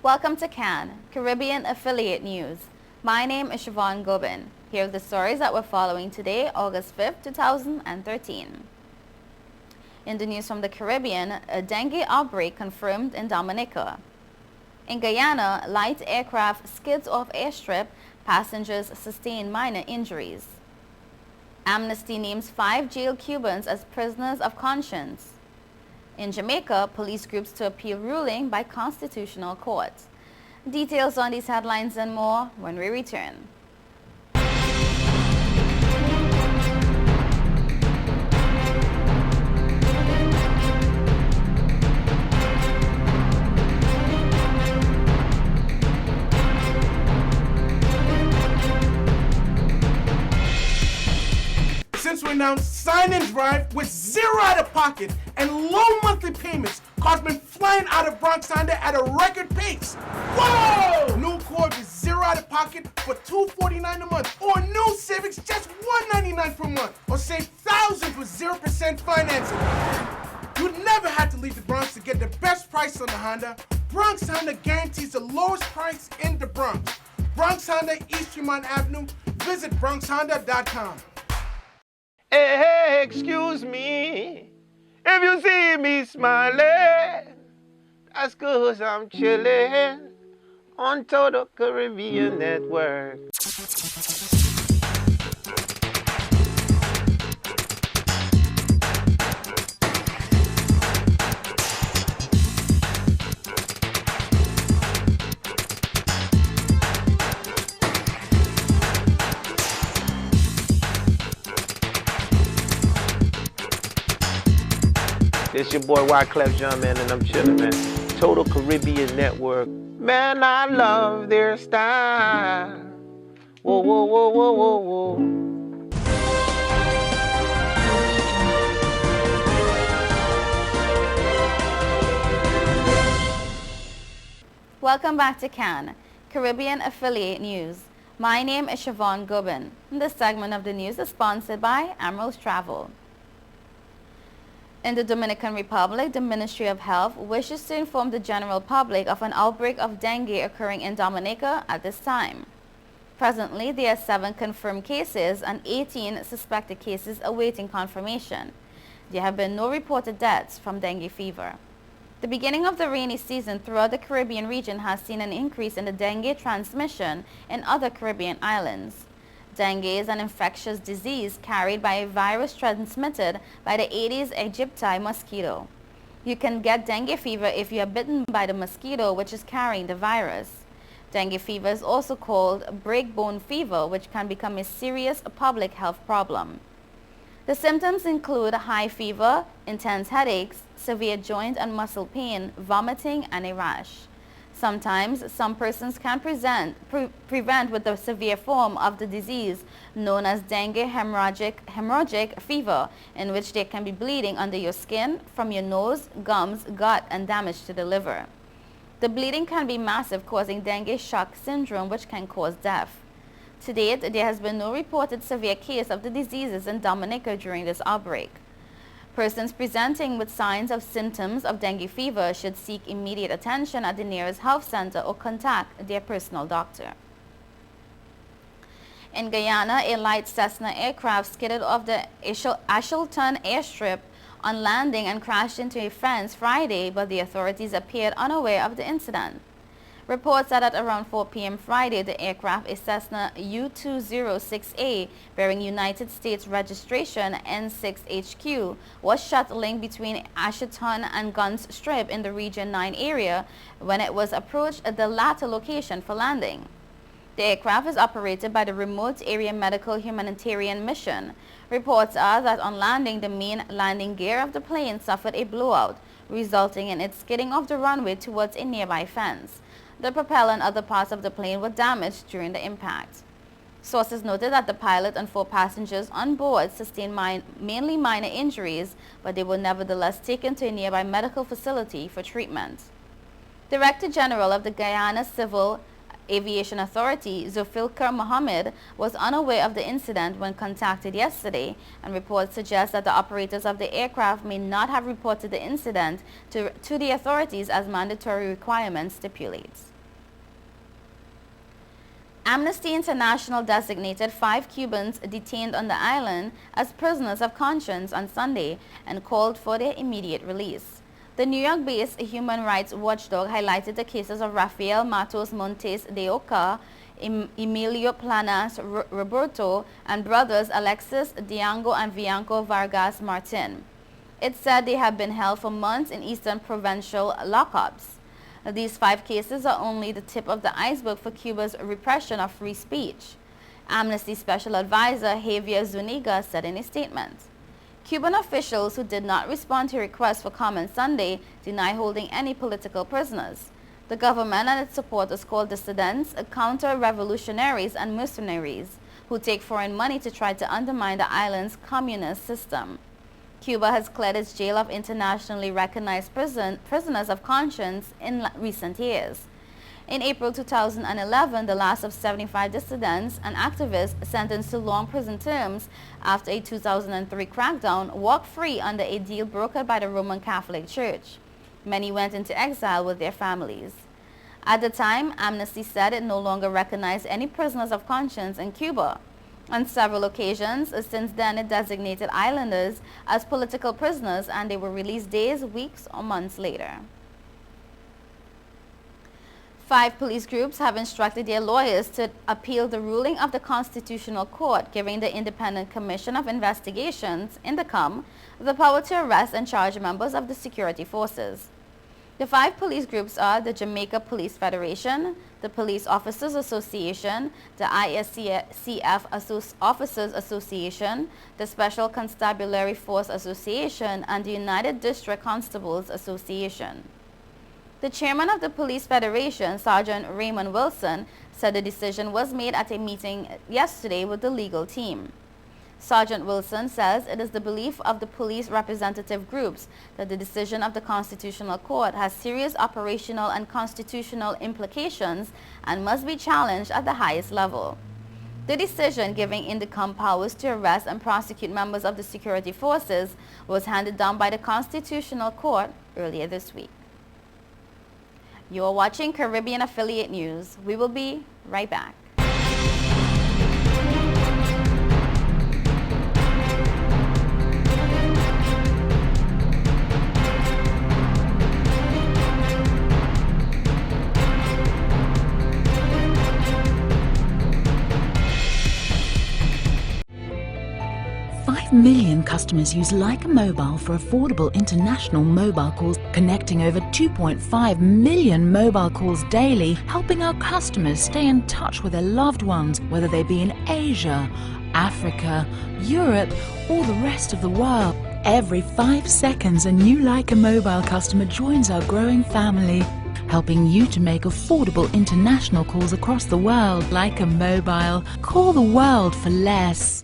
Welcome to CAN, Caribbean Affiliate News. My name is Siobhan Gobin. Here are the stories that we're following today, August 5th, 2013. In the news from the Caribbean, a dengue outbreak confirmed in Dominica. In Guyana, light aircraft skids off airstrip, passengers sustain minor injuries. Amnesty names 5 jailed Cubans as prisoners of conscience. In Jamaica, police groups to appeal ruling by Constitutional Court. Details on these headlines and more when we return. Since we announced Sign and Drive with zero out of pocket and low monthly payments, cars been flying out of Bronx Honda at a record pace. Whoa! New Accord with zero out of pocket for $249 a month, or new Civics just $199 per month, or save thousands with 0% financing. You'd never have to leave the Bronx to get the best price on the Honda. Bronx Honda guarantees the lowest price in the Bronx. Bronx Honda, East Tremont Avenue. Visit BronxHonda.com. Hey, excuse me, if you see me smiling, that's 'cause I'm chilling on Total Caribbean Network. It's your boy Wyclef Jean, man, and I'm chillin', man. Total Caribbean Network. Man, I love their style. Whoa, whoa, whoa, whoa, whoa, whoa. Welcome back to CAN, Caribbean Affiliate News. My name is Siobhan Gobin. This segment of the news is sponsored by Ambrose Travel. In the Dominican Republic, the Ministry of Health wishes to inform the general public of an outbreak of dengue occurring in Dominica at this time. Presently, there are 7 confirmed cases and 18 suspected cases awaiting confirmation. There have been no reported deaths from dengue fever. The beginning of the rainy season throughout the Caribbean region has seen an increase in the dengue transmission in other Caribbean islands. Dengue is an infectious disease carried by a virus transmitted by the Aedes aegypti mosquito. You can get dengue fever if you are bitten by the mosquito which is carrying the virus. Dengue fever is also called breakbone fever, which can become a serious public health problem. The symptoms include high fever, intense headaches, severe joint and muscle pain, vomiting, and a rash. Sometimes, some persons can prevent with the severe form of the disease known as dengue hemorrhagic fever, in which there can be bleeding under your skin, from your nose, gums, gut, and damage to the liver. The bleeding can be massive, causing dengue shock syndrome, which can cause death. To date, there has been no reported severe case of the diseases in Dominica during this outbreak. Persons presenting with signs of symptoms of dengue fever should seek immediate attention at the nearest health center or contact their personal doctor. In Guyana, a light Cessna aircraft skidded off the Ashleton airstrip on landing and crashed into a fence Friday, but the authorities appeared unaware of the incident. Reports said at around 4 p.m. Friday, the aircraft, a Cessna U-206A, bearing United States registration N6HQ, was shuttling between Ashleton and Guns Strip in the Region 9 area when it was approached at the latter location for landing. The aircraft is operated by the Remote Area Medical Humanitarian Mission. Reports are that on landing, the main landing gear of the plane suffered a blowout, resulting in it skidding off the runway towards a nearby fence. The propeller and other parts of the plane were damaged during the impact. Sources noted that the pilot and 4 passengers on board sustained mainly minor injuries, but they were nevertheless taken to a nearby medical facility for treatment. Director General of the Guyana Civil Aviation Authority, Zulfikar Mohammed, was unaware of the incident when contacted yesterday, and reports suggest that the operators of the aircraft may not have reported the incident to the authorities as mandatory requirements stipulates. Amnesty International designated 5 Cubans detained on the island as prisoners of conscience on Sunday and called for their immediate release. The New York-based human rights watchdog highlighted the cases of Rafael Matos Montes de Oca, Emilio Planas Roberto, and brothers Alexis Diango and Bianco Vargas Martin. It said they have been held for months in Eastern Provincial lockups. These 5 cases are only the tip of the iceberg for Cuba's repression of free speech. Amnesty Special Advisor Javier Zuniga said in a statement. Cuban officials who did not respond to requests for comment Sunday deny holding any political prisoners. The government and its supporters call dissidents counter-revolutionaries and mercenaries who take foreign money to try to undermine the island's communist system. Cuba has cleared its jail of internationally recognized prisoners of conscience in recent years. In April 2011, the last of 75 dissidents and activists sentenced to long prison terms after a 2003 crackdown walked free under a deal brokered by the Roman Catholic Church. Many went into exile with their families. At the time, Amnesty said it no longer recognized any prisoners of conscience in Cuba. On several occasions since then, it designated islanders as political prisoners and they were released days, weeks, or months later. 5 police groups have instructed their lawyers to appeal the ruling of the Constitutional Court giving the Independent Commission of Investigations, INDECOM, the power to arrest and charge members of the security forces. The 5 police groups are the Jamaica Police Federation, the Police Officers Association, the ISCF Officers Association, the Special Constabulary Force Association, and the United District Constables Association. The chairman of the Police Federation, Sergeant Raymond Wilson, said the decision was made at a meeting yesterday with the legal team. Sergeant Wilson says it is the belief of the police representative groups that the decision of the Constitutional Court has serious operational and constitutional implications and must be challenged at the highest level. The decision giving INDECOM powers to arrest and prosecute members of the security forces was handed down by the Constitutional Court earlier this week. You are watching Caribbean Affiliate News. We will be right back. 5 million customers use Leica Mobile for affordable international mobile calls, connecting over 2.5 million mobile calls daily, helping our customers stay in touch with their loved ones, whether they be in Asia, Africa, Europe, or the rest of the world. Every 5 seconds, a new Leica Mobile customer joins our growing family, helping you to make affordable international calls across the world. Leica Mobile. Call the world for less.